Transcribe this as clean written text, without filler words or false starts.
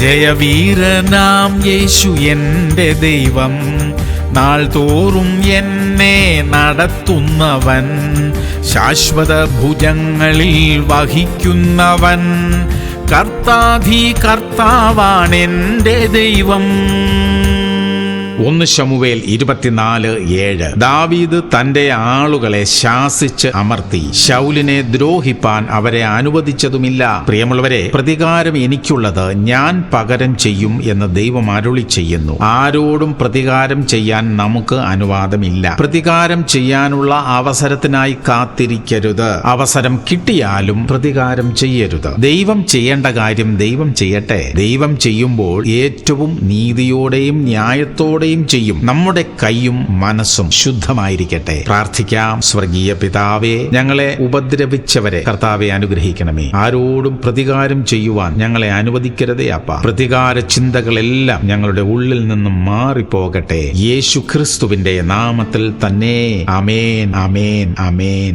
ജയവീരനാം യേശു എൻ്റെ ദൈവം, നാൾ തോറും എന്നെ നടത്തുന്നവൻ, ശാശ്വത ഭുജങ്ങളിൽ വഹിക്കുന്നവൻ, കർത്താധി കർത്താവാണെൻ്റെ ദൈവം. 1 ശമൂവേൽ 24:7. ദാവീദ് തന്റെ ആളുകളെ ശാസിച്ച് അമർത്തി, ശൗലിനെ ദ്രോഹിപ്പാൻ അവരെ അനുവദിച്ചതുമില്ല. പ്രിയമുള്ളവരെ, പ്രതികാരം എനിക്കുള്ളത്, ഞാൻ പകരം ചെയ്യും എന്ന് ദൈവം അരുളി ചെയ്യുന്നു. ആരോടും പ്രതികാരം ചെയ്യാൻ നമുക്ക് അനുവാദമില്ല. പ്രതികാരം ചെയ്യാനുള്ള അവസരത്തിനായി കാത്തിരിക്കരുത്. അവസരം കിട്ടിയാലും പ്രതികാരം ചെയ്യരുത്. ദൈവം ചെയ്യേണ്ട കാര്യം ദൈവം ചെയ്യട്ടെ. ദൈവം ചെയ്യുമ്പോൾ ഏറ്റവും നീതിയോടെയും ന്യായത്തോടെയും ചെയ്യും. നമ്മുടെ കൈയും മനസ്സും ശുദ്ധമായിരിക്കട്ടെ. പ്രാർത്ഥിക്കാം. സ്വർഗീയ പിതാവേ, ഞങ്ങളെ ഉപദ്രവിച്ചവരെ കർത്താവെ അനുഗ്രഹിക്കണമേ. ആരോടും പ്രതികാരം ചെയ്യുവാൻ ഞങ്ങളെ അനുവദിക്കരുതേ അപ്പ. പ്രതികാര ചിന്തകളെല്ലാം ഞങ്ങളുടെ ഉള്ളിൽ നിന്നും മാറിപ്പോകട്ടെ. യേശു ക്രിസ്തുവിന്റെ നാമത്തിൽ തന്നെ. ആമേൻ, ആമേൻ, ആമേൻ.